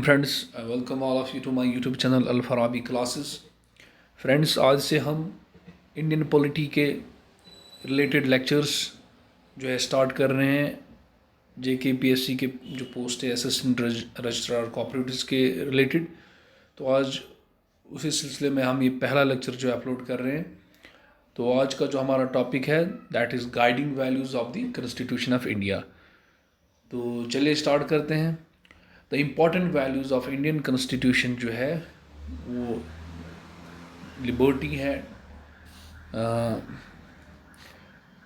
Friends, welcome all of you to my YouTube channel Al Farabi classes. Friends, आज से हम Indian polity के related lectures जो है स्टार्ट कर रहे हैं। JKPSC के जो पोस्ट है असिस्टेंट रजिस्ट्रार कोऑपरेटिव्स के रिलेटेड। तो आज उसी सिलसिले में हम ये पहला लेक्चर जो है अपलोड कर रहे हैं। तो आज का जो हमारा टॉपिक है that is guiding values of the constitution of India. तो चलिए स्टार्ट करते हैं। The important values of Indian constitution जो है वो लिबर्टी है,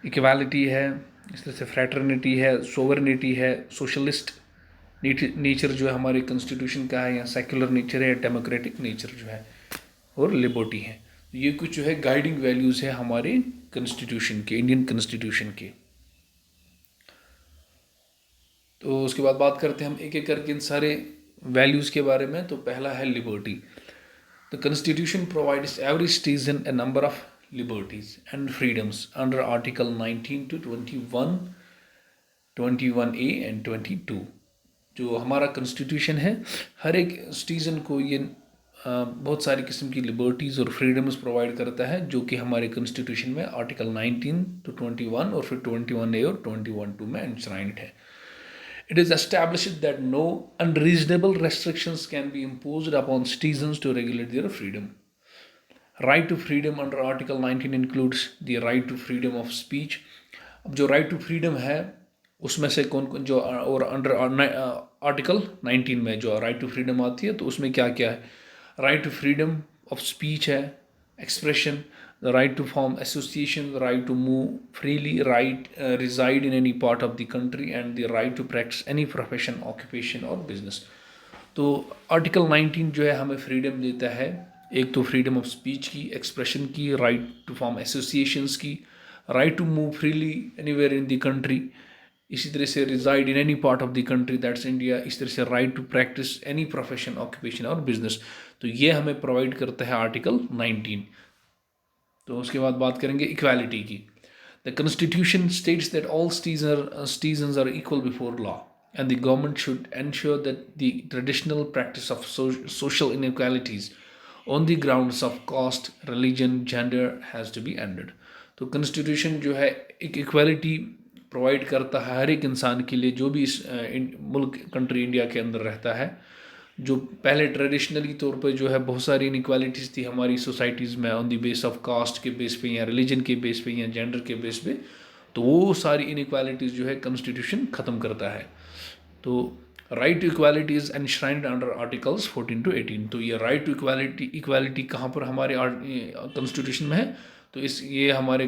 इक्वालिटी है, इस तरह से फ्रेटर्निटी है, सोवरनिटी है, सोशलिस्ट नेचर जो है हमारे कॉन्स्टिट्यूशन का है, या सेक्युलर नेचर है, या डेमोक्रेटिक नेचर जो है, और लिबर्टी है। ये कुछ जो है गाइडिंग वैल्यूज़ है हमारे कॉन्स्टिट्यूशन के, इंडियन कॉन्स्टिट्यूशन के। तो उसके बाद बात करते हैं हम एक एक करके इन सारे वैल्यूज़ के बारे में। तो पहला है liberty. The constitution provides every citizen A number of liberties and freedoms under article 19 to 21, 21A and 22। जो हमारा कॉन्स्टिट्यूशन है, हर एक सिटीज़न को ये बहुत सारी किस्म की लिबर्टीज़ और फ्रीडम्स प्रोवाइड करता है, जो कि हमारे कॉन्स्टिट्यूशन में आर्टिकल 19 to 21 और फिर 21A और 21(2) में एंश्राइंड है। It is established that no unreasonable restrictions can be imposed upon citizens to regulate their freedom. Right to freedom under Article 19 includes the right to freedom of speech. अब जो right to freedom है उसमें से कौन कौन जो और under article 19 में जो right to freedom आती है, तो उसमें क्या क्या है? Right to freedom of speech है, expression, the right to form association, the right to move freely, reside in any part of the country, and the right to practice any profession, occupation or business. तो article 19 जो है हमें freedom देता है, एक तो freedom of speech की, expression की, राइट टू फॉर्म एसोसिएशंस की, right to move freely anywhere in the country, इसी तरह से reside in any part of the country that's India, इस तरह से right to practise any profession, occupation और बिजनेस। तो ये हमें प्रोवाइड करता है आर्टिकल 19। तो उसके बाद बात करेंगे इक्वालिटी की। The constitution states that all citizens are equal before law and the government should ensure that the traditional practice of social inequalities on the grounds of caste, religion, gender has to be ended. तो constitution जो है एक equality provide करता है हर एक इंसान के लिए, जो भी इस मुल्क कंट्री इंडिया के अंदर रहता है। जो पहले ट्रेडिशनली तौर पर जो है बहुत सारी इनक्वालिटीज़ थी हमारी सोसाइटीज़ में, on the base of caste के बेस पे, या रिलीजन के बेस पे, या जेंडर के बेस पे। तो वो सारी इनक्वालिटीज़ जो है कॉन्स्टिट्यूशन ख़त्म करता है। तो right to equality is enshrined under articles 14 to 18। तो ये राइट टू इक्वालिटी कहाँ पर हमारे कॉन्स्टिट्यूशन में है? तो ये हमारे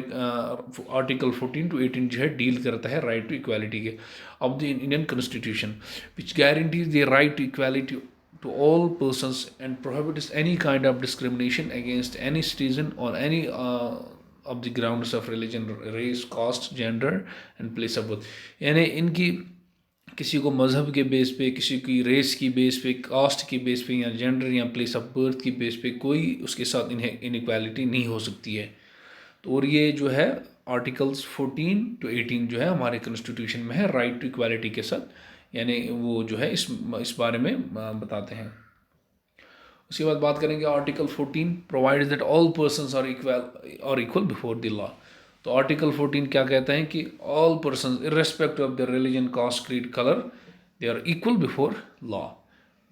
आर्टिकल 14 to 18 जो है डील करता है राइट टू इक्वालिटी के of the Indian constitution, which guarantees the right to equality to all persons and prohibits any kind of discrimination against any citizen on any of the grounds of religion, race, caste, gender and place of birth। यानी इनकी किसी को मज़हब के base पे, किसी की race की बेस पे, कास्ट की बेस पे, या जेंडर या प्लेस ऑफ बर्थ की बेस पे कोई उसके साथ इनइक्वालिटी नहीं हो सकती है। तो और ये जो है आर्टिकल्स 14 to 18 जो है हमारे कॉन्स्टिट्यूशन में है राइट टू इक्वालिटी के साथ, यानी वो जो है इस बारे में बताते हैं। उसके बाद बात करेंगे article 14 provides that all persons are equal before the law. तो आर्टिकल 14 क्या कहता है कि all persons irrespective of the religion, caste, creed, colour, they are equal before law,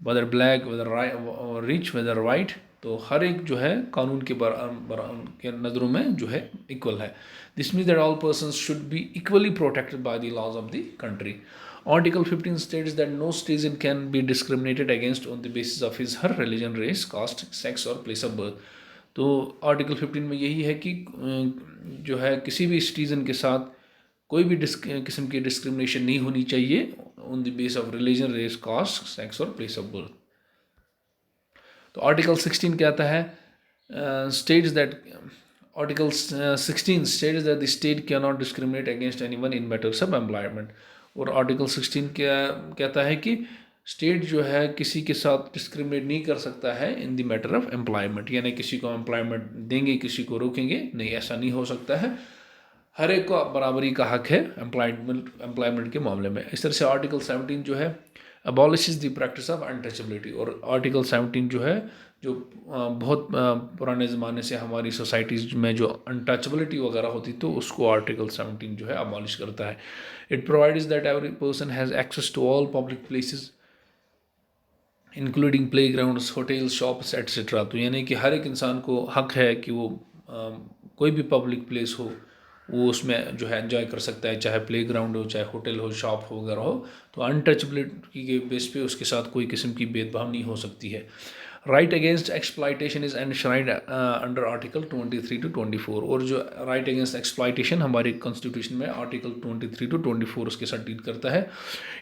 whether black, whether rich, whether white. तो हर एक जो है कानून के नज़रों में जो है इक्वल है। This means that all persons should be equally protected by the laws of the country. Article 15 states that no citizen can be discriminated against on the basis of his, her religion, race, caste, sex और place of birth। तो article 15 में यही है कि जो है किसी भी सिटीज़न के साथ कोई भी किस्म की डिस्क्रिमिनेशन नहीं होनी चाहिए on the base of religion, race, caste, sex और प्लेस ऑफ बर्थ। तो आर्टिकल 16 कहता है states that Article 16 states that the state cannot discriminate against anyone in matters of employment। और आर्टिकल 16 क्या कहता है कि स्टेट जो है किसी के साथ डिस्क्रिमिनेट नहीं कर सकता है in the matter of employment, यानी किसी को एम्प्लॉयमेंट देंगे किसी को रोकेंगे नहीं, ऐसा नहीं हो सकता है। हर एक को बराबरी का हक है एम्प्लॉयमेंट के मामले में। इस तरह से आर्टिकल 17 जो है abolishes the practice of untouchability. और आर्टिकल 17 जो है, जो बहुत पुराने ज़माने से हमारी सोसाइटीज़ में जो अनटचेबिलिटी वगैरह होती तो उसको आर्टिकल 17 जो है अबॉलिश करता है। It provides that every person has access to all public places including play grounds, hotels, shops etcetera. तो यानी कि हर एक इंसान को हक है कि वो कोई भी पब्लिक प्लेस हो वो उसमें जो है एंजॉय कर सकता है, चाहे प्ले ग्राउंड हो, चाहे होटल हो, शॉप हो वगैरह हो। तो अनटचेबिलिटी के बेस पे उसके साथ कोई किस्म की भेदभाव नहीं हो सकती है। Right against exploitation is enshrined under article 23 to 24। और जो राइट अगेंस्ट एक्सप्लॉयटेशन हमारे कॉन्स्टिट्यूशन में आर्टिकल 23 to 24 उसके साथ डील करता है।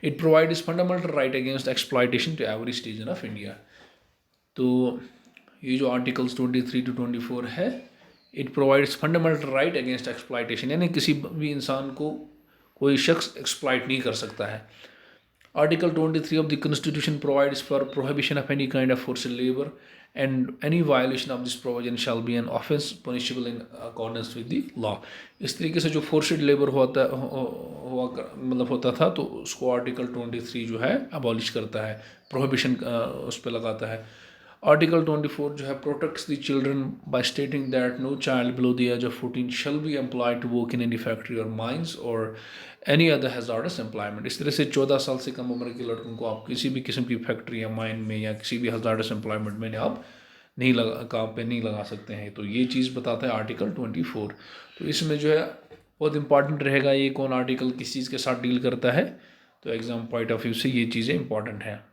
It provides fundamental right against exploitation to every citizen of India. तो ये जो आर्टिकल्स 23 to 24 है, it provides fundamental right against exploitation, यानी किसी भी इंसान को कोई शख्स एक्सप्लॉइट नहीं कर सकता है। Article 23 of the constitution provides for prohibition of any kind of forced labour and any violation of this provision shall be an offence punishable in accordance with the law. इस तरीके से जो फोर्स्ड लेबर होता था तो उसको article 23 जो है अबॉलिश करता है, प्रोहिबिशन उस पर लगाता है। आर्टिकल 24 जो है protects the children by stating that no child below the age of 14 shall be employed to work in any factory और माइंस और एनी अदर हैज़ार्डस एम्प्लॉयमेंट। इस तरह से 14 साल से कम उम्र के लड़कों को आप किसी भी किस्म की फैक्ट्री या माइन में या किसी भी हैज़ार्डस एम्प्लॉयमेंट में आप नहीं लगा काम पे नहीं लगा सकते हैं। तो ये चीज़ बताता है आर्टिकल 24। तो इसमें जो है बहुत इंपॉर्टेंट रहेगा ये कौन आर्टिकल किस चीज़ के साथ डील करता है, तो एग्ज़ाम पॉइंट ऑफ व्यू से ये चीज़ें इंपॉर्टेंट हैं।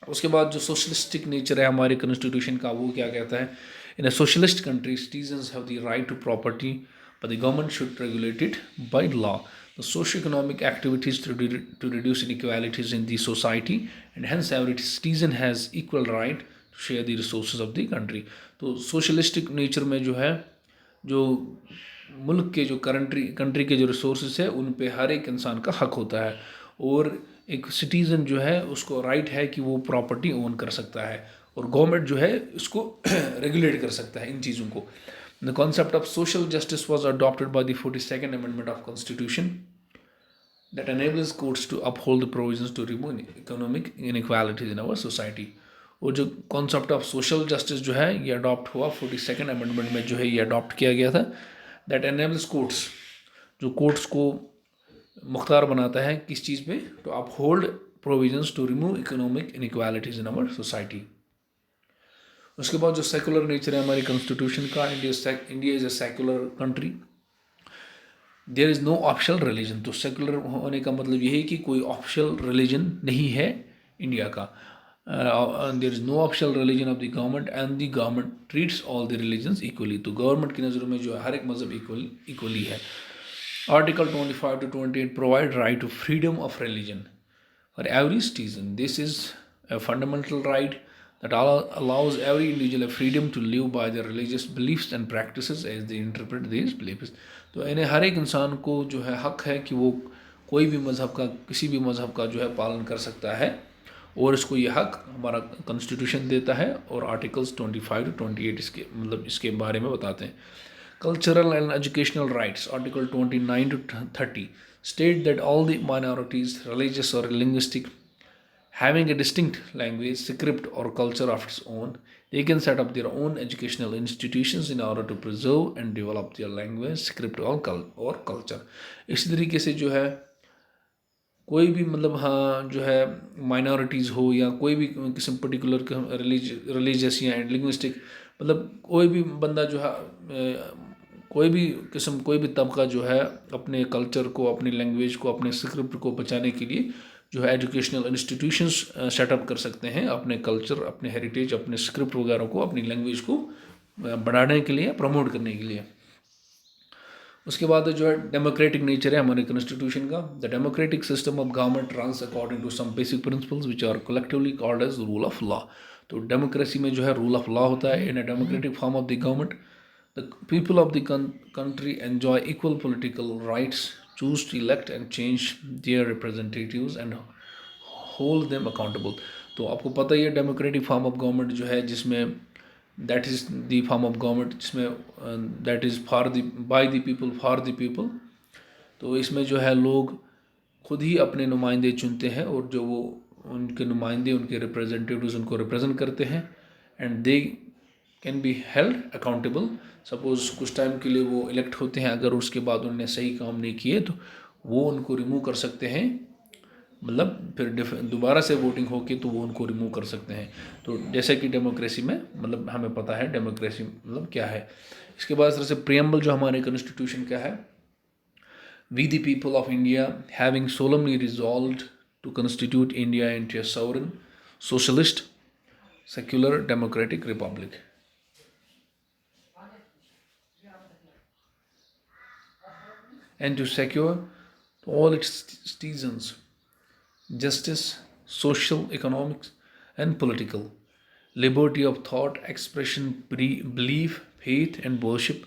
उसके बाद जो सोशलिस्टिक नेचर है हमारे कॉन्स्टिट्यूशन का, वो क्या कहता है, in a socialist country citizens have the right to property but the government should regulate it by law. The socio-economic activities to reduce inequalities in the society and hence every citizen has equal right to share the resources of the country। तो socialistic nature में जो है, जो मुल्क के जो country के जो रिसोर्सेज है उन पे हर एक इंसान का हक होता है और एक सिटीज़न जो है उसको राइट है कि वो प्रॉपर्टी ओन कर सकता है और गवर्नमेंट जो है उसको रेगुलेट कर सकता है इन चीज़ों को। The concept of social justice was adopted by the 42nd Amendment of Constitution that enables courts to uphold the provisions to remove economic inequalities in our society। और जो कॉन्सेप्ट ऑफ सोशल जस्टिस जो है ये adopt हुआ 42nd amendment में जो है ये अडॉप्ट किया गया था। दैट एनेबल्स कोर्ट्स, जो कोर्ट्स को मुख्तार बनाता है किस चीज़ पे, to uphold provisions to remove economic inequalities in our society. उसके बाद जो सेकुलर नेचर है हमारी कॉन्स्टिट्यूशन का, India is a secular country, there is no official religion. तो सेकुलर होने का मतलब ये है कि कोई ऑफिशियल रिलीजन नहीं है इंडिया का। There is no official religion of the government and the government treats all the religions equally. तो गवर्नमेंट की नज़रों में जो है हर एक मज़हब इक्वली है। Article 25 to 28 provide right to freedom of religion for every citizen. This is a fundamental right that allows every individual a freedom to live by their religious beliefs and practices as they interpret these beliefs। तो इन्हें हर एक इंसान को जो है हक है कि वो कोई भी मज़हब का, किसी भी मज़हब का जो है पालन कर सकता है और इसको ये हक हमारा कॉन्स्टिट्यूशन देता है और आर्टिकल्स 25 to 28 इसके बारे में बताते हैं। Cultural and educational rights, article 29 to 30 state that all the minorities religious और linguistic having a distinct language, script or culture of its own, they can set up their own educational institutions in order to preserve and develop their language, script और culture। इसी तरीके से जो है कोई भी हाँ जो है माइनॉरिटीज़ हो या कोई भी किसी पर्टिकुलर रिलीजियस या लिंग्विस्टिक, कोई भी बंदा जो है कोई भी तबका जो है अपने कल्चर को, अपनी लैंग्वेज को, अपने स्क्रिप्ट को बचाने के लिए जो है एजुकेशनल इंस्टीट्यूशंस सेटअप कर सकते हैं अपने कल्चर, अपने हेरिटेज, अपने स्क्रिप्ट वगैरह को, अपनी लैंग्वेज को बढ़ाने के लिए, प्रमोट करने के लिए। उसके बाद जो है डेमोक्रेटिक नेचर है हमारे कॉन्स्टिट्यूशन का। The democratic system of government runs according to some basic principles which are collectively called as rule of law. तो डेमोक्रेसी में जो है रूल ऑफ लॉ होता है। In a democratic form of the government the people of the country enjoy equal political rights, choose to elect and change their representatives and hold them accountable। तो आपको पता ही है democratic form of government जो है जिसमें that is the form of government जिसमें that is for the by the people for the people. तो इसमें जो है लोग खुद ही अपने नुमाइंदे चुनते हैं और जो वो उनके नुमाइंदे, उनके रिप्रेजेंटेटिव्स उनको रिप्रेजेंट करते हैं, and they can be held accountable. Suppose कुछ टाइम के लिए वो इलेक्ट होते हैं, अगर उसके बाद उन्होंने सही काम नहीं किए तो वो उनको रिमूव कर सकते हैं, मतलब फिर दोबारा से वोटिंग होके तो वो उनको रिमूव कर सकते हैं। तो जैसे कि डेमोक्रेसी में मतलब हमें पता है डेमोक्रेसी मतलब क्या है। इसके बाद तरह से प्रियम्बल जो हमारे कॉन्स्टिट्यूशन का है, we the people of India having solemnly resolved to constitute India into a sovereign, socialist, secular, democratic republic. And to secure to all its citizens justice, social, economic, and political, liberty of thought, expression, belief, faith, and worship,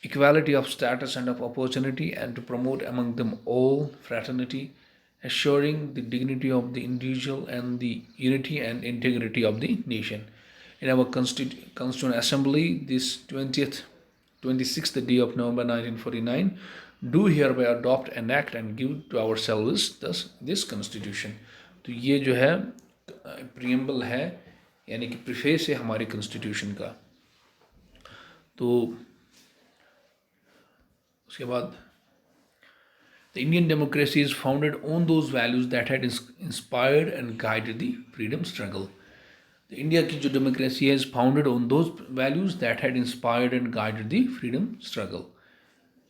equality of status and of opportunity, and to promote among them all fraternity, assuring the dignity of the individual and the unity and integrity of the nation. In our Constituent Assembly, this 26th day of November 1949, do hereby adopt, enact, and give to ourselves this Constitution. तो ये जो है preamble है, यानी कि preface है हमारे constitution का। तो उसके बाद the Indian democracy is founded on those values that had inspired and guided the freedom struggle. The India की जो डेमोक्रेसी है is founded on those values that had inspired and guided the freedom struggle.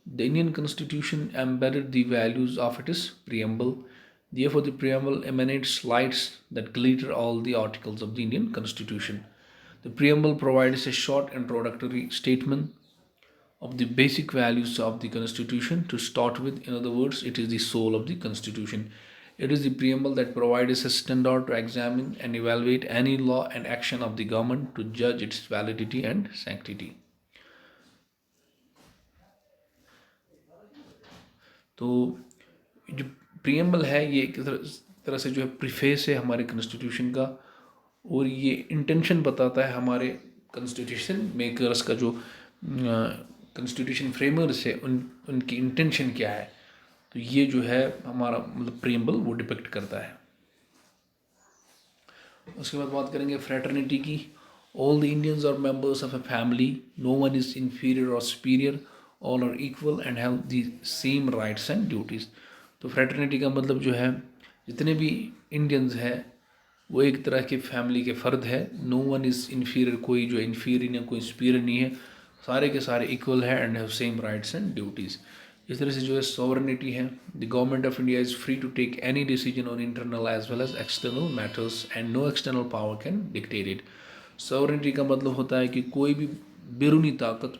The Indian Constitution embedded the values of its preamble. Therefore, the preamble emanates lights that glitter all the articles of the Indian Constitution. The preamble provides a short introductory statement of the basic values of the Constitution to start with. In other words, it is the soul of the Constitution. It is the preamble that provides a standard to examine and evaluate any law and action of the government to judge its validity and sanctity. तो जो preamble है ये एक तरह से जो है preface है हमारे कॉन्स्टिट्यूशन का, और ये इंटेंशन बताता है हमारे कॉन्स्टिट्यूशन मेकर्स का, जो कॉन्स्टिट्यूशन फ्रेमर्स है उनकी इंटेंशन क्या है। तो ये जो है हमारा मतलब प्रियम्बल वो डिपिक्ट करता है। उसके बाद बात करेंगे फ्रेटर्निटी की। All the Indians are members of a family, no one is inferior और superior, all are equal and have the same rights and duties. तो फ्रेटर्निटी का मतलब जो है जितने भी इंडियंस हैं वो एक तरह के फैमिली के फ़र्द है। नो वन इज़ इन्फीरियर, कोई जो इन्फीरियर नहीं, कोई सुपीरियर नहीं है, सारे के सारे इक्वल है and have same rights and duties. इस तरह से जो है सॉवरेनिटी है, the government of India is free to take any decision on internal as well as external matters and no external power can dictate it. Sovereignty का मतलब होता है कि कोई भी बैरूनी ताकत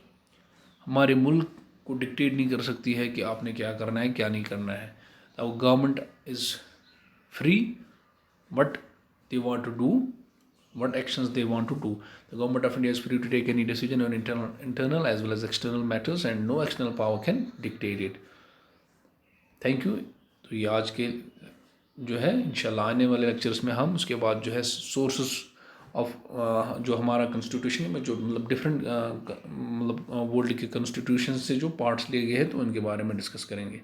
हमारे मुल्क को डिक्टेट नहीं कर सकती है कि आपने क्या करना है क्या नहीं करना है। Our government is free what they want to do, what actions they want to do. The government of India is free to take any decision on internal as well as external matters and no external power can dictate it. Thank you. तो ये आज के जो है इंशाल्लाह आने वाले lectures में हम उसके बाद जो है सोर्सेस ऑफ जो हमारा कॉन्स्टिट्यूशन में जो मतलब डिफरेंट मतलब वर्ल्ड के कॉन्स्टिट्यूशन से जो पार्ट्स लिए गए हैं तो उनके बारे में डिस्कस करेंगे।